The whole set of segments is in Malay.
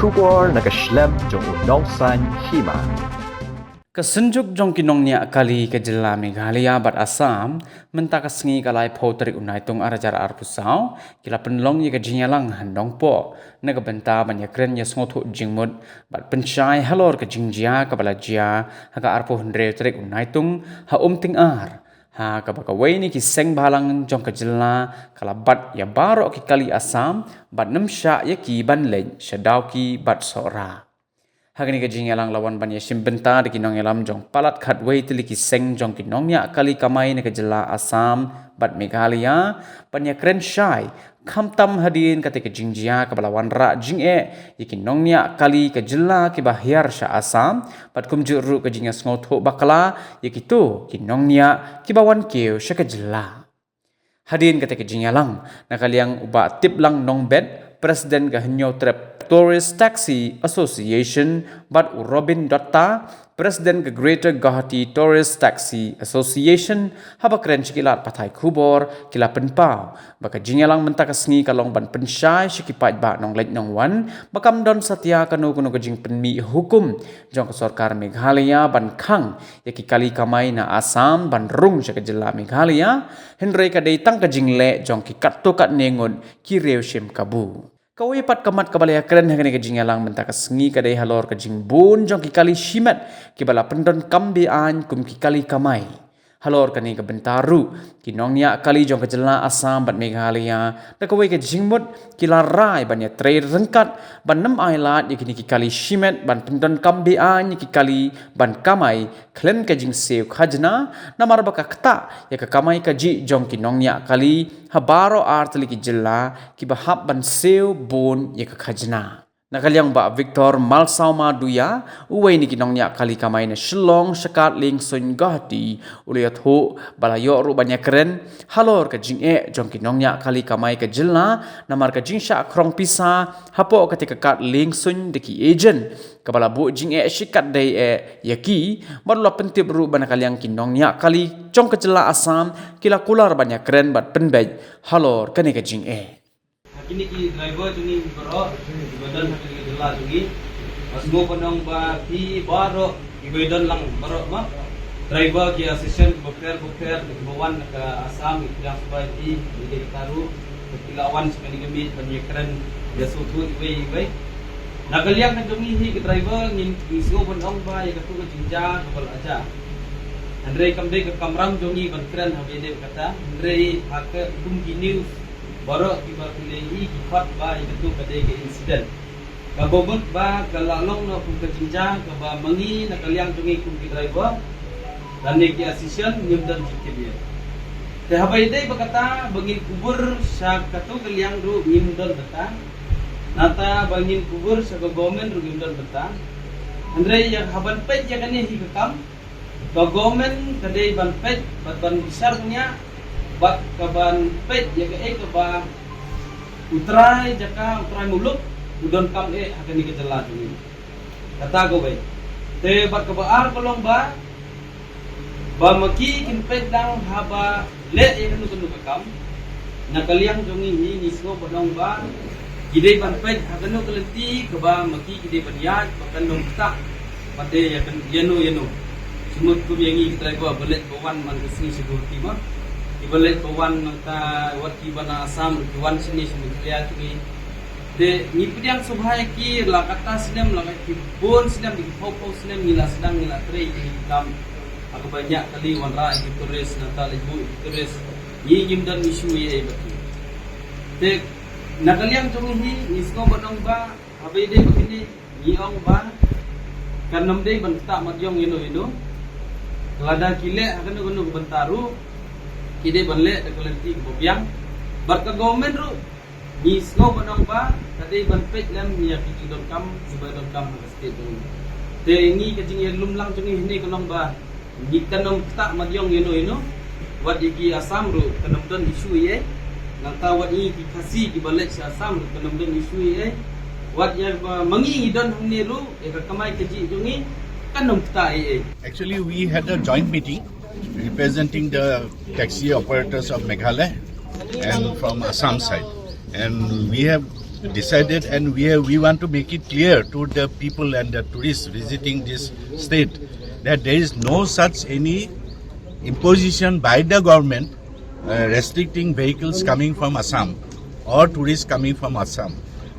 Kubor nakaslem jong unongsan hima. Kesenjuk jong kinongnya kali ke jela Meghalaya bat Assam mentakasngi kalai potrik unai tung arajar arpusau kila penlong ye kejinyalang handong po nagabenta banyak keren ya sngotu jingmut bat pensyai halor ke jingjia kabala jia haga arpo hendre trik unai tung ha ting ar ha kabakawai ni ki seng balang jong ke jela kala bat ya barok ki kali Assam bat nemsya ya ki ban len syadau ki bat sora. Hagani kajing yalang lawan banyak simbenta di kinong yalam jong palat khatway tiliki seng jong kinongnya kali kamai na kajela Assam bat Meghalaya banyak keren syai kamtam hadin kate kajingjia kabalawan ra jing yikinongnya kali kajela kibahyar sya Assam bat kumjuru kajingnya sngoto bakala yikitu kinongnya kibawan keu sya kajela. Hadin kate kajing yalang nakaliang uba tip lang nong bed Presiden Gahenyo Trep Tourist Taxi Association bat Robin Dotta Presiden ke Greater Guwahati Tourist Taxi Association haba keren sikilat patai kubor kila penpau baka jingalang mentakasngi kalong ban pensyai sikipait ba nong lek nong wan bakam don satya kanu kejing penmi hukum jong ke sarkar Meghalaya ban khang yaki kali kamai na Assam ban rung sya kejela Meghalaya henrei kadai tang kejing le jong ki kat nengon ki rew shem kabu. Kawai pat kamat kabalaya keren hagani kajing yalang mentakas ngi kadai halor kajing bun jong kikali shimat kibala pendon kambi an kum kikali kamai halor kani ke bentaru kinongnya kali jong kejela Assam bat Meghalaya da kawai kajing mut kila rai banyak tray rengkat ban nem ailat yakini kikali shimat ban pendon kambi an kikali ban kamai klen kajing sew khajna namar baka kta ya ka kamai kaji jong kinongnya kali habaro artli ki jela ki bahab ban sew bon ya ka khajna nakaliang ba Victor Malsauma Duya uway ni kinongnya kali kamay na Shillong Shakat Ling Sun Guwahati ulayat ho balayo ru banyak keren halor ka jing jong kinongnya kali kamay ka jela namar ka jing sya krong pisa hapo ketika kat Ling Sun deki agent kabala bu jing shikat day yaki marula pentip ru banakaliang kinongnya kali jong ka jela Assam kila kular banyak keren bat penbej halor kani ka jing Kini ki driver jungi baro ibadan hakili jela jungi asmo panong ba ki baro ibadan lang baro ma driver ki assistant bukter bawan ke Assam yang sebagai di taru kilawan sekali kami penyekran jasutu ibai nakaliang kan jungi hi driver ngin isgo panong ba ya katu ke jinja kabal aja andre kamde ke kamram jungi bantran habede kata andre hak tum news baru kita pilih ikut ba itu pada ke insiden. Kabobot ba kalalong no kung kajinjang kaba mangi nakaliang tungi kung driver dan neki assistant nyumdan jikibya. Te habay day bakata bangin kubur sa katu kaliang ru nyumdan bata. Nata bangin kubur sa government ru nyumdan bata. Andre yang haban pet ya kani hikam. Government kadai ban pet ban besar punya bat kaban pet ya ke ba utrai muluk udon kam akan ni kejela ni kata go bay te bat kabar kolong ba maki kin pet dang haba le ya kanu kam nakaliang jongi ni nisgo bodong ba gide ban pet hakanu kelenti ke ba maki gide baniat bakan dong tak pate ya kan yano semut ku yangi kita go belet bawan man kesini security mah ibalit bawan nangta wati bana Assam kiwan sini semua tu de ni pediang subhaya ki la kata sinem la ki bon sinem di pau sinem mila sedang mila tre hitam aku banyak kali wanra di turis nata ibu turis ni gimdan isu ye betul de nakaliang tungi isko badong ba abai de begini ni ong ba kan nam de ban tak madyong ino lada kile akan gunu bentaru kide banle dekolenti bobiang barka government ru ni snow banong ba tadi ban pet lam ya kitidon kam subadon kam state tu te ni kajing lumlang jungi hini kolong ba ni kanom tak madyong ino wat iki Assam ru kanom don isu ye nanta wat ni kasi di balik sa Assam ru kanom don isu ye wat ya mangi don hni ru e kamai kaji jungi kanom ta ye. Actually we had a joint meeting representing the taxi operators of Meghalaya and from Assam side, and we have decided, and we want to make it clear to the people and the tourists visiting this state that there is no such any imposition by the government restricting vehicles coming from Assam or tourists coming from Assam.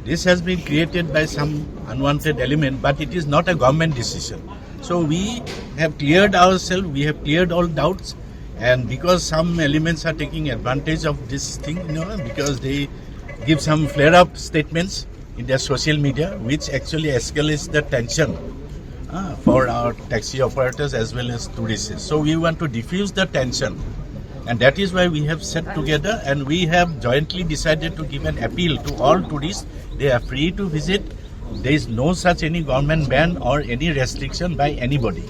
This has been created by some unwanted element, but it is not a government decision. So we have cleared ourselves, we have cleared all doubts, and because some elements are taking advantage of this thing, because they give some flare-up statements in their social media, which actually escalates the tension for our taxi operators as well as tourists. So we want to diffuse the tension, and that is why we have sat together and we have jointly decided to give an appeal to all tourists. They are free to visit. There is no such any government ban or any restriction by anybody.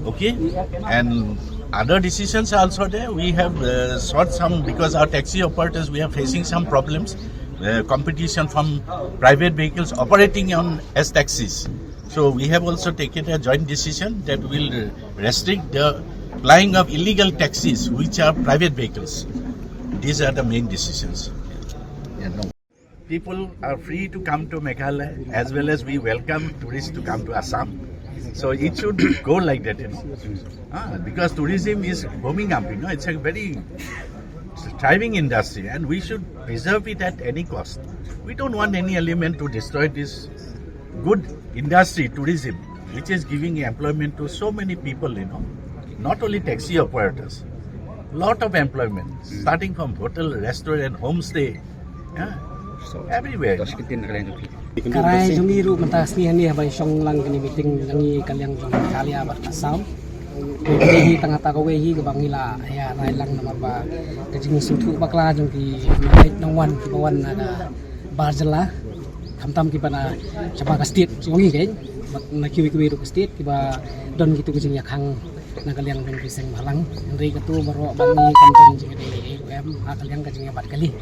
Okay, and other decisions are also there. We have sought some, because our taxi operators, we are facing some problems, competition from private vehicles operating on as taxis. So we have also taken a joint decision that will restrict the flying of illegal taxis, which are private vehicles. These are the main decisions. People are free to come to Meghalaya, as well as we welcome tourists to come to Assam. So it should go like that, because tourism is booming up. It's a very thriving industry, and we should preserve it at any cost. We don't want any element to destroy this good industry, tourism, which is giving employment to so many people. Not only taxi operators, lot of employment, starting from hotel, restaurant, homestay, everywhere. Karai jumiru mentas ni hani habai song lang kini meeting langi kaliang jong kalia berkasam. Wehi tengah tak wehi ke bangila ya rai lang nama ba kejing sutu bakla jong ki naik nongwan ki bawan ada barjela kamtam ki bana siapa ka state jongi kan na kiwi kiwi ru state ki ba don gitu kejing yakang na kaliang jong piseng halang ndai katu baro bangi kamtam jing di kaliang kejing bat kali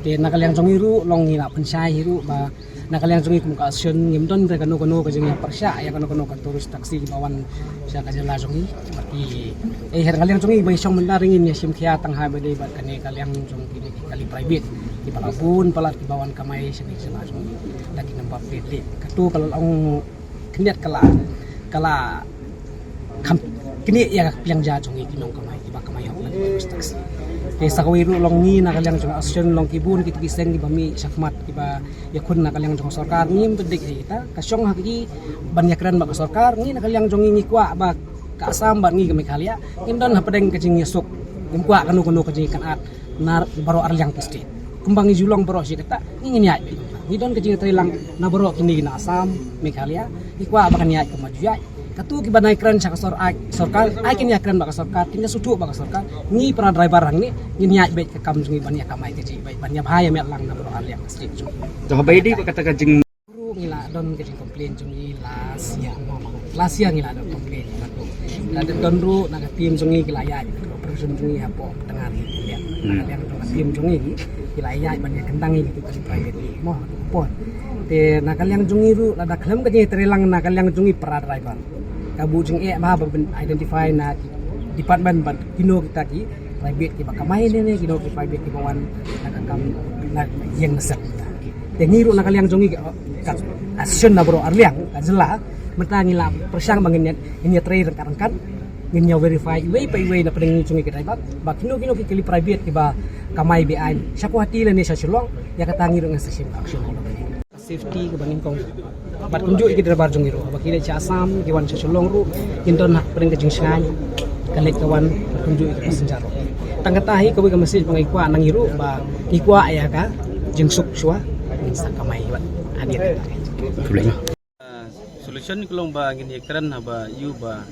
te na kaliang jong iru long ngila pensai hiru ba na kaliang jongi kum ka action ngimdon re kanu kejing persya ya kanu ka turis taksi bawan siya ka jela jongi seperti her kaliang jongi bai song mendaringin ya sim khia tang ha bai bat kane kaliang jong kali private di palapun palat di bawan kamai sini jela jongi lagi nampak pede katu kalau ong keniat kala kam kini ya piang ja jongi kinong kamai di bakamai hok lagi taksi Desa kawiru long ni na kaliang jong action long kibun kiti kiseng di bami syakmat kiba yakun na kaliang jong sarkar ngim pedik kita kasyong haki banyakran bak sarkar ni na kaliang jong ngi kwa ba ka Assam ba ngi kami khalia ngim don hapadeng kajing yesuk ngim kwa kanu kajing kan at nar baro arliang pasti kumbang julong baro si kata ngi nyai ni don kajing trilang na baro kini na Assam Meghalaya ni kwa ba kan nyai kemajuai katu ki banai kran sa sarkar ai kin yakran ba sarkar kin sutu ba sarkar ni para driver rang ni nyai bet ke kam jungi banya kamai ke ji bai banya bhaya met lang na bro aliang street jung to bai di kata kajing guru ngila don ke complain jungi lasia ngila don complain katu la don ru na tim jungi ki laya operation jungi hapo tengah ni lihat aliang tim jungi ki laya banya kendang ni itu ke private ni mo pon te na kaliang jungi ru la da khlem ke ji trelang na kaliang jungi para driver kabu jeng bah identify na department ban kino kita ki private ki bakamai ni kino ki private ki bawan nakakam na yang nasab te ngiru na kaliang jongi action na bro arliang kajela menta ngila persang bangin nya trader karangkan nya verify way by way na pedeng jongi ki driver ba kino ki kili private ki ba kamai bi ai syaku hati le ni sa silong ya kata ngiru ngan system action safety ke bangin kong bat kunjuk iki driver jong iru baki le Assam kiwan sesulong ru indon nak pering kejing sangai kalik kawan kunjuk iki passenger tangkatahi ko ga message pangai kwa nang iru ba ikwa ya ka jengsuk sua sa kamai wat adir solution kulong ba ngin ekran ba yu ba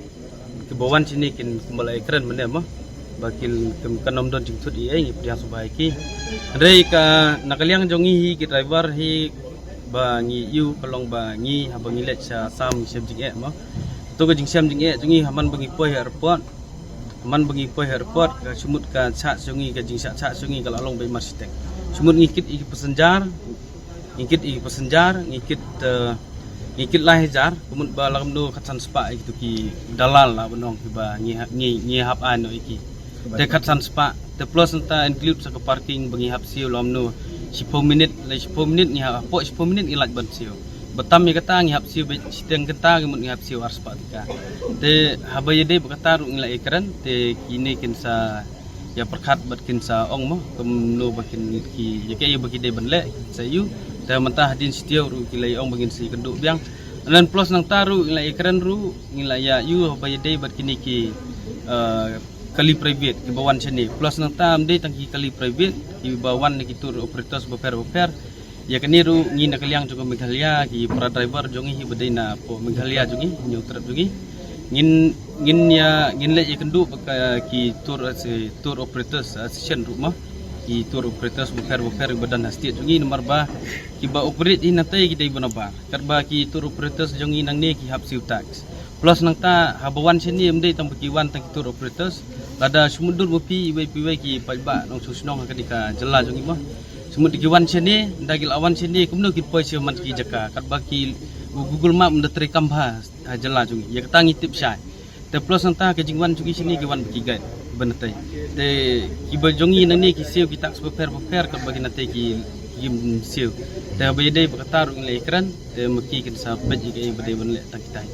kebawan sini kin kembali ekran mene mo bakil kanom don jingtut ai priang subai ki rei ka nakaliang jongi hi ki driver hi ba ngi yu kalong ba ngi ha bangi let sa sam sem jing e mo to ga jing sem jing e jungi haman bangi poi airport haman bangi poi airport ka sumut ka cha jungi ka jing cha jungi ka along bai marstek sumut ngikit iki pesenjar ngikit lah jar kumut ba lagam do khatsan spa iki ki dalal la bonong ki ba ngi hap ano iki de khatsan spa the plus enta include sa parking bangi hap siu lom no 10 minit lai 10 minit ni apa 10 minit ilaj ban siu betam ya kata ngi hap siu siteng kata ngi mun ngi hap siu ars patika te habaya de kata ru ngi ekran te kini kinsa ya perkat bat kinsa ong mo kemno bakin ki ya ke bagi de ban le sayu te mentah din sitio ru kilai ong bagin si kenduk biang dan plus nang taru ngi ekran ru ngi ya yu habaya de bat kini ki kali private ke bawan sini plus nang tam de tangki kali private ki bawan ki tur operators beper ya kini ru ngi nak liang juga Meghalaya ki para driver jongi hi bedina po Meghalaya jongi nyutrat jongi ngin ya ngin le ikendu ki tour operators association rumah ki tour operators beper badan state jongi nomor ba ki ba operate hi natai ki dai banaba karba ki tour operators jongi nang ne ki hap siu tax plus nang ta habawan sini mdei tang kiwan tang tour operators lada sumudur bopi ibai ki pajba nong susnong kadika jela jongi mah semut dikiwan sini dagil awan sini kumno ki poi siu man ki jaka karba ki Google Map mda terekam bah jela jongi ya katangi tip syai te plus nang ta ke jingwan jongi sini kiwan ki guide benatai te ki ba jongi nang ni ki siu ki tax beper karba ki natai ki siu te bayade bakatar ngi ekran te maki kin sa baji ke bade ban le tak kitai